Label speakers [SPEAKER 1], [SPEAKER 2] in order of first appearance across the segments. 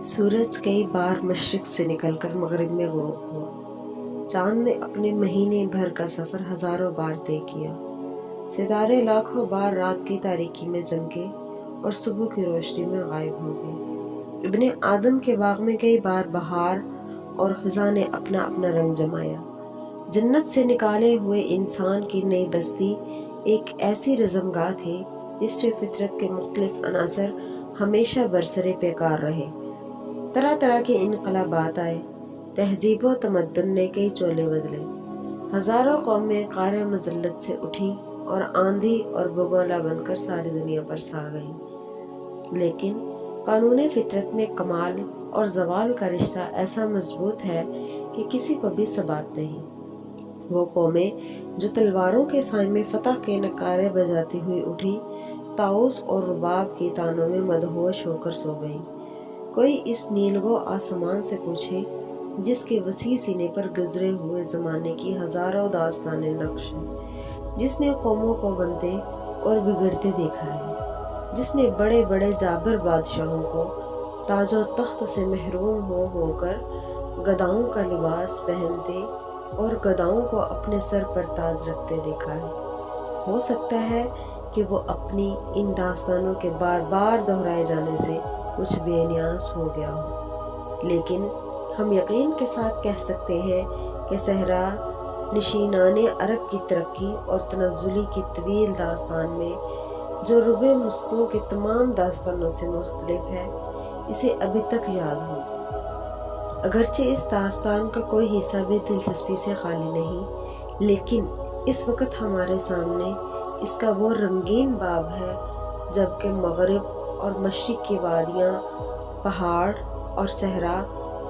[SPEAKER 1] सूरज कई बार मशरिक से निकलकर मगरिब में ग़ुरूब हुआ। चाँद ने अपने महीने भर का सफ़र हज़ारों बार तय किया। सितारे लाखों बार रात की तारीकी में चमके और सुबह की रोशनी में गायब हो गए। इब्ने आदम के बाग में कई बार बहार और ख़ज़ां ने अपना अपना रंग जमाया। जन्नत से निकाले हुए इंसान की नई बस्ती एक ऐसी रज़मगाह थी जिसमें फितरत के मुख्तलिफ अनासर हमेशा बरसरे पेकार रहे। तरह तरह के इनकलाबात आए, तहजीब व तमद्दुन ने कई चोले बदले। हज़ारों कौमें क़ारे मज़ल्लत से उठीं और आंधी और बगौला बनकर सारी दुनिया पर छा गईं। लेकिन कानून फितरत में कमाल और ज़वाल का रिश्ता ऐसा मजबूत है कि किसी को भी सबात नहीं। वो कौमें जो तलवारों के साए में फ़तह के नकारे बजाती हुई उठी, ताउस और रुबाब के तानों में मदहोश होकर सो गईं। कोई इस नीलगो आसमान से पूछे जिसके वसी सीने पर गुजरे हुए ज़माने की हज़ारों दास्तानें नक्श हैं, जिसने कौमों को बनते और बिगड़ते देखा है, जिसने बड़े बड़े जाबिर बादशाहों को ताजो तख्त से महरूम होकर गदाओं का लिबास पहनते और गदाओं को अपने सर पर ताज रखते देखा है। हो सकता है कि वो अपनी इन दास्तानों के बार बार दोहराए जाने से कुछ बेनियास हो गया हो, लेकिन हम यकीन के साथ कह सकते हैं कि सहरा नशीनाने अरब की तरक्की और तनज़्ज़ुली की तवील दास्तान में जो रुबे मुस्कों के तमाम दास्तानों से मुख्तलिफ है, इसे अभी तक याद हो। अगरचे इस दास्तान का कोई हिस्सा भी दिलचस्पी से खाली नहीं, लेकिन इस वक्त हमारे सामने इसका वो रंगीन बाब है जबकि मगरिब और मशरिक की वादियाँ, पहाड़ और सहरा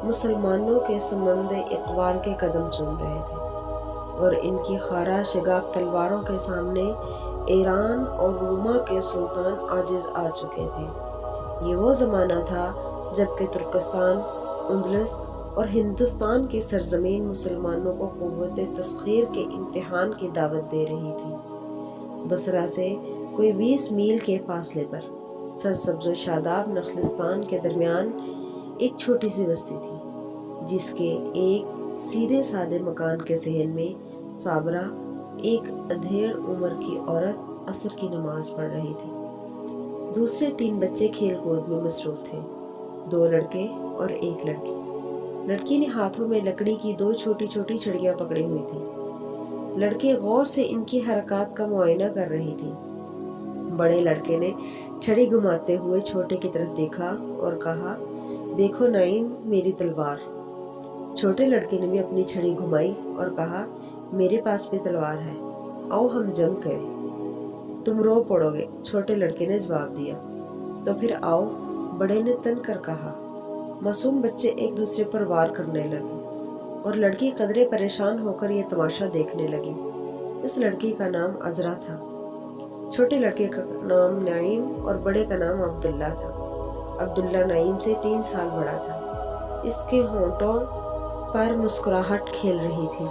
[SPEAKER 1] मुसलमानों के समंदे इक़बाल के कदम चूम रहे थे और इनकी खारा शिगाब तलवारों के सामने ईरान और रोमा के सुल्तान आजिज़ आ चुके थे। ये वो ज़माना था जबकि तुर्कस्तान, अंदलुस और हिंदुस्तान की सरजमीन मुसलमानों को क़ुव्वत तस्ख़ीर के इम्तिहान की दावत दे रही थी। बसरा से कोई 20 मील के फासले पर सरसब्ज़ व शादाब नखलिस्तान के दरमियान एक छोटी सी बस्ती थी, जिसके एक सीधे सादे मकान के सहन में साबरा, एक अधेड़ उम्र की औरत, असर की नमाज पढ़ रही थी। दूसरे 3 बच्चे खेल कूद में मसरूफ़ थे, 2 लड़के और 1 लड़की। लड़की ने हाथों में लकड़ी की 2 छोटी छोटी छड़ियाँ पकड़ी हुई थी। लड़के गौर से इनकी हरकत का मुआयना कर रही थी। बड़े लड़के ने छड़ी घुमाते हुए छोटे की तरफ देखा और कहा, देखो नाइम, मेरी तलवार। छोटे लड़के ने भी अपनी छड़ी घुमाई और कहा, मेरे पास भी तलवार है, आओ हम जंग करें। तुम रो पड़ोगे, छोटे लड़के ने जवाब दिया। तो फिर आओ, बड़े ने तन कर कहा। मासूम बच्चे एक दूसरे पर वार करने लगे और लड़की कदरे परेशान होकर ये तमाशा देखने लगी। इस लड़की का नाम अजरा था। छोटे लड़के का नाम नाइम और बड़े का नाम अब्दुल्ला था। अब्दुल्ला नाइम से 3 साल बड़ा था। इसके होंठों पर मुस्कुराहट खेल रही थी,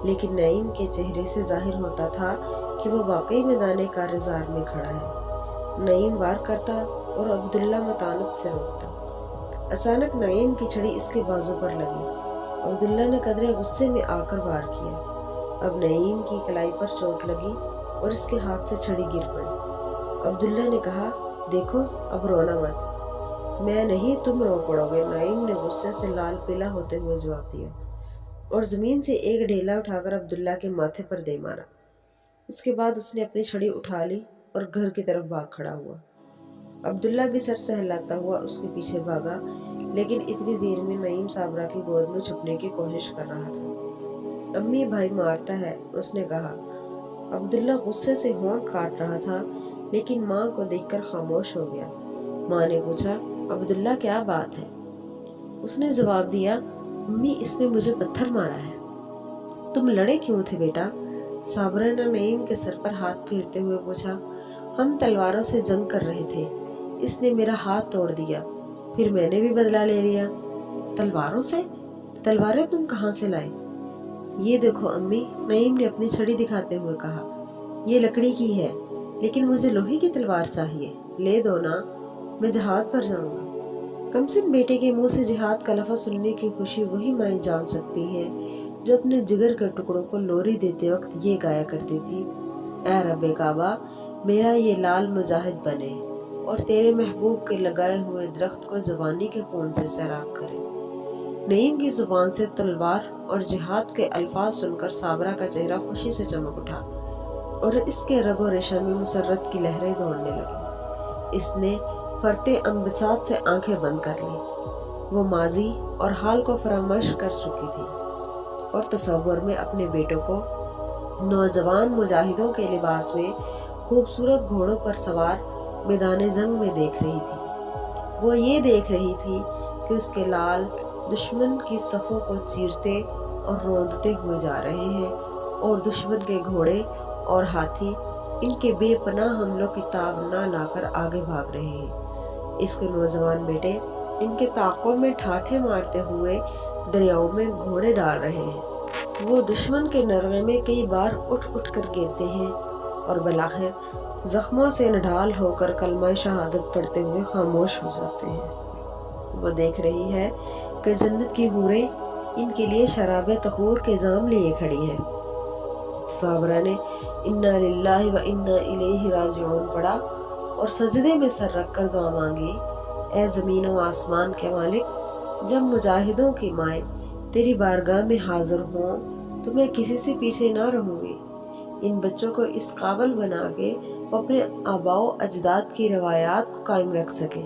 [SPEAKER 1] लेकिन नाइम के चेहरे से जाहिर होता था कि वो वाकई मैदान कारज़ार में खड़ा है। नाइम वार करता और अब्दुल्ला मतानत से रोकता। अचानक नाइम की छड़ी इसके बाजू पर लगी। अब्दुल्ला ने कदरे गुस्से में आकर वार किया। अब नाइम की कलाई पर चोट लगी और इसके हाथ से छड़ी गिर पड़ी। अब्दुल्ला ने कहा, देखो, अब रोना मत। मैं नहीं, तुम रो पड़ोगे, नाइम ने गुस्से से लाल पीला होते हुए जवाब दिया और ज़मीन से एक ढेला उठाकर अब्दुल्ला के माथे पर दे मारा। इसके बाद उसने अपनी छड़ी उठा ली और घर की तरफ भाग खड़ा हुआ। अब्दुल्ला भी सर सहलाता हुआ उसके पीछे भागा, लेकिन इतनी देर में नाइम साबरा की गोद में छुपने की कोशिश कर रहा था। अम्मी, भाई मारता है, उसने कहा। अब्दुल्ला गुस्से से होंठ काट रहा था, लेकिन माँ को देखकर खामोश हो गया। माँ ने पूछा, अब्दुल्ला क्या बात है? उसने जवाब दिया, अम्मी, इसने मुझे पत्थर मारा है। तुम लड़े क्यों थे बेटा? साबरा ने नाइम के सर पर हाथ फेरते हुए पूछा। हम तलवारों से जंग कर रहे थे, इसने मेरा हाथ तोड़ दिया, फिर मैंने भी बदला ले लिया। तलवारों से? तलवारें तुम कहाँ से लाए? ये देखो अम्मी, नाइम ने अपनी छड़ी दिखाते हुए कहा। ये लकड़ी की है, लेकिन मुझे लोहे की तलवार चाहिए, ले दो ना, मैं जहाज पर जाऊंगा। कमसिन बेटे के मुंह से जिहाद का लफ्ज़ सुनने की खुशी वही माएँ जान सकती हैं जो अपने जिगर के टुकड़ों को लोरी देते वक्त ये गाया करती थी, ऐ रब्बे काबा, मेरा ये लाल मुजाहिद बने और तेरे महबूब के लगाए हुए दरख्त को जवानी के खून से सैराब करे। नईम की जुबान से तलवार और जिहाद के अल्फाज सुनकर साबरा का चेहरा खुशी से चमक उठा और इसके रगो रेशा में मुसर्रत की लहरें दौड़ने लगी। इसने फरते अम्बिसात से आंखें बंद कर ली। वो माजी और हाल को फरामश कर चुकी थी और तसव्वुर में अपने बेटों को नौजवान मुजाहिदों के लिबास में खूबसूरत घोड़ों पर सवार मैदान जंग में देख रही थी। वो ये देख रही थी कि उसके लाल दुश्मन की सफ़ों को चीरते और रौंदते हुए जा रहे हैं और दुश्मन के घोड़े और हाथी इनके बेपनाह हमलों की ताब ना लाकर आगे भाग रहे हैं। इसके नौजवान बेटे इनके ताकों में ठाठे मारते हुए दरियाओं में घोड़े डाल रहे हैं। वो दुश्मन के नरमे में कई बार उठ उठ कर गिरते हैं और बलाखिर जख्मों से नढाल होकर कलमा शहादत पढ़ते हुए खामोश हो जाते हैं। वो देख रही है कि जन्नत की हूरें इनके लिए शराब तहूर के जाम लिए खड़ी हैं। साबरा ने इन्ना लिल्लाहि व इन्ना इलैहि राजिऊन पढ़ा और सजदे में सर रखकर दुआ मांगी, ए ज़मीन व आसमान के मालिक, जब मुजाहिदों की माएँ तेरी बारगाह में हाजिर हों तो मैं किसी से पीछे ना रहूँगी। इन बच्चों को इस काबिल बना के वो अपने आबाओ अजदाद की रवायात को कायम रख सके।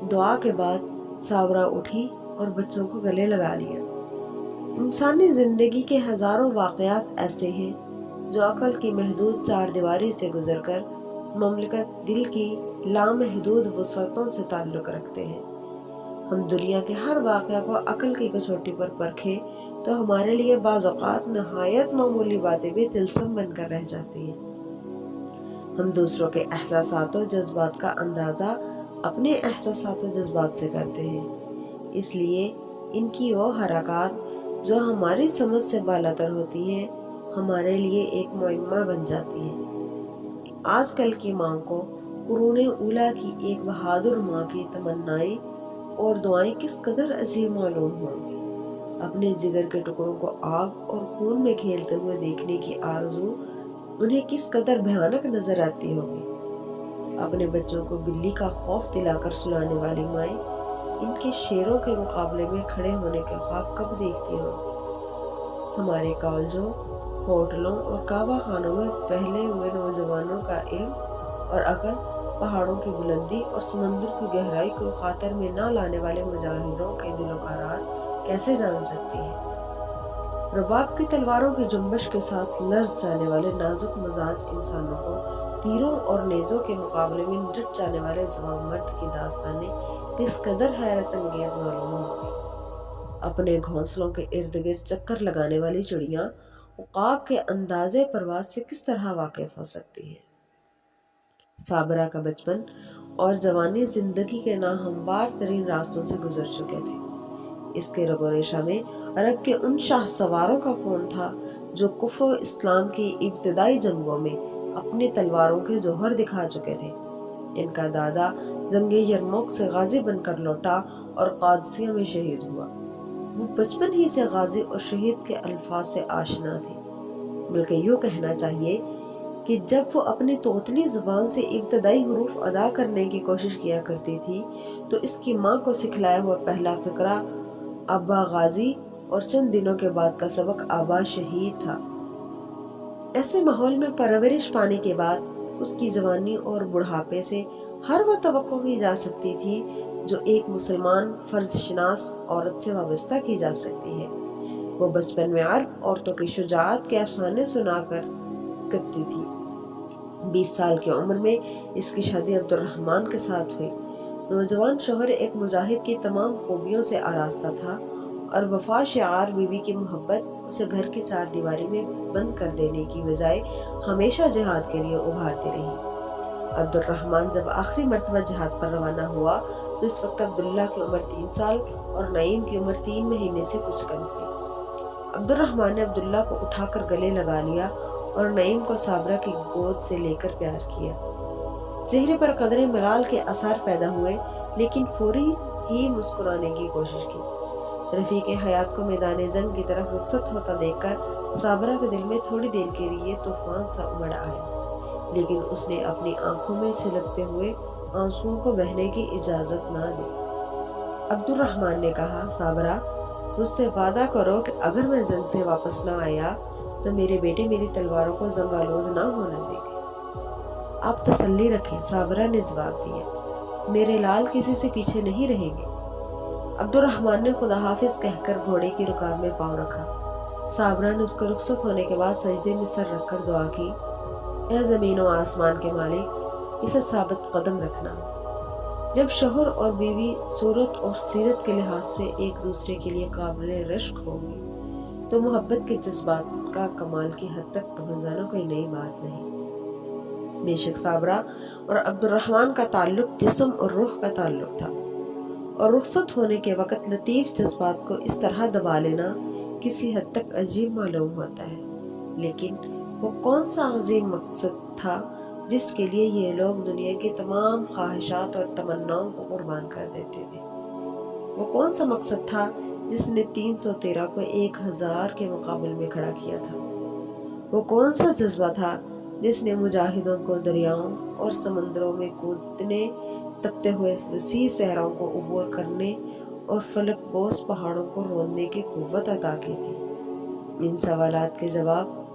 [SPEAKER 1] दुआ के बाद साबरा उठी और बच्चों को गले लगा लिया। इंसानी जिंदगी के हजारों वाक़यात ऐसे हैं जो अकल की महदूद चार दीवारी से गुजरकर ममलिकत दिल की लामहदूद वसअतों से ताल्लुक़ रखते हैं। हम दुनिया के हर वाक़या को अकल की कसौटी पर परखें तो हमारे लिए बाज़ औक़ात नहायत मामूली बातें भी तिलस्म बनकर रह जाती हैं। हम दूसरों के एहसासात और जज्बात का अंदाज़ा अपने एहसासात और जज्बात से करते हैं, इसलिए इनकी वो हरकत जो हमारी समझ से बालातर होती हैं हमारे लिए एक मुअम्मा बन जाती हैं। आजकल की माँ को कुरूने उला की एक बहादुर माँ की तमन्नाएं और दुआएं किस कदर अजीब मालूम होंगी। अपने जिगर के टुकड़ों को आग और खून में खेलते हुए देखने की आरज़ू उन्हें किस कदर भयानक नजर आती होगी। अपने बच्चों को बिल्ली का खौफ दिलाकर सुलाने वाली माएँ इनके शेरों के मुकाबले में खड़े होने के ख्वाब कब देखती हो। हमारे कॉलेजों, होटलों और काबा खानों में पहले हुए नौजवानों का इल्म और अकल पहाड़ों की बुलंदी और समंदर की गहराई को खातर में ना लाने वाले मुजाहिदों के दिलों का राज कैसे जान सकती है। रबाब की तलवारों की जुम्बश के साथ लर्ज जाने वाले नाजुक मिजाज इंसानों को तीरों और नेज़ों के मुकाबले में डट जाने वाले जवान मर्द की दास्तानें किस कदर हैरत अंगेज मालूम होगी। अपने घोंसलों के इर्द गिर्द चक्कर लगाने वाली चिड़ियाँ उकाब के अंदाजे परवाज से किस तरह वाकिफ हो सकती है। साबरा का बचपन और जवानी जिंदगी के नाहमवार तरीन रास्तों से गुजर चुके थे। इसके रगो रेशा में अरब के उन शाह सवारों का खून था जो कुफ्र व इस्लाम की इब्तिदाई जंगों में अपनी तलवारों के जोहर दिखा चुके थे। इनका दादा जंगे यरमुक से गाजी बनकर लौटा और कादसिया में शहीद हुआ। वो बचपन ही से गाजी और शहीद के अल्फाज से आशना थी, बल्कि यूँ कहना चाहिए कि जब वो अपनी तोतली जुबान से इब्तदाई हुरूफ अदा करने की कोशिश किया करती थी तो इसकी माँ को सिखलाया हुआ पहला फिक्रा अब्बा गाजी और चंद दिनों के बाद का सबक आबा शहीद था। ऐसे माहौल में परवरिश पाने के बाद उसकी जवानी और बुढ़ापे से हर वो तवक्को की जा सकती थी जो एक मुसलमान फर्जशनास औरत से वाबस्ता की जा सकती है। वो बचपन में अरब औरतों की शुजाअत के अफसाने सुनाकर करती थी। 20 साल की उम्र में इसकी शादी अब्दुर्रहमान के साथ हुई। नौजवान शोहर एक मुजाहिद की तमाम खूबियों से आरास्ता था और वफा शिआर बीवी की मोहब्बत उसे घर की चार दीवारी में बंद कर देने की बजाय हमेशा जिहाद के लिए उभारती रही। अब्दुर्रहमान जब आखिरी मर्तबा जिहाद पर रवाना हुआ तो इस वक्त अब्दुल्ला की उम्र 3 साल और नईम की उम्र 3 महीने से कुछ कम थी। अब्दुर्रहमान ने अब्दुल्ला को उठाकर गले लगा लिया और नईम को साबरा की गोद से लेकर प्यार किया। चेहरे पर कदरे मलाल के आसार पैदा हुए, लेकिन फौरी ही मुस्कुराने की कोशिश की। रफीक हयात को मैदान जंग की तरफ रुखसत होता देखकर साबरा के दिल में थोड़ी देर के लिए तूफान सा उमड़ आया, लेकिन उसने अपनी आंखों में सिलकते हुए आंसुओं को बहने की इजाजत ना दी। अब्दुर्रहमान ने कहा, साबरा, मुझसे वादा करो कि अगर मैं जंग से वापस ना आया तो मेरे बेटे मेरी तलवारों को जंगालोद ना होने देंगे। आप तसल्ली रखें, साबरा ने जवाब दिया, मेरे लाल किसी से पीछे नहीं रहेंगे। अब्दुर्रहमान ने खुदा हाफिज कहकर घोड़े की रुकाब में पांव रखा। साबरा ने उसके रुखसत होने के बाद सजदे में सर रखकर दुआ की, ऐ ज़मीन और आसमान के मालिक, इसे साबित कदम रखना। जब शोहर और बीवी सूरत और सीरत के लिहाज से एक दूसरे के लिए काबिल रश्क होंगे तो मोहब्बत के जज्बात का कमाल की हद तक पहुंच जाना कोई नई बात नहीं। बेशक साबरा और अब्दुर्रहमान का ताल्लुक जिस्म और रूह का ताल्लुक था, और रुखसत होने के वक़्त लतीफ़ जज्बात को इस तरह दबा लेना किसी हद तक अजीब मालूम होता है। लेकिन वो कौन सा अजीम मकसद था जिसके लिए ये लोग दुनिया की तमाम ख्वाहिशात और तमन्नाओं को कुर्बान कर देते थे? वो कौन सा मकसद था जिसने 313 को 1000 के मुकाबले में खड़ा किया था? वो कौन सा जज्बा था जिसने मुजाहिदों को दरियाओं और समंदरों में कूदने, तपते हुए वसी सहराओं को उबूर करने और फलक बोस पहाड़ों को रोंदने की कुव्वत अता की थी? इन सवालात के जवाब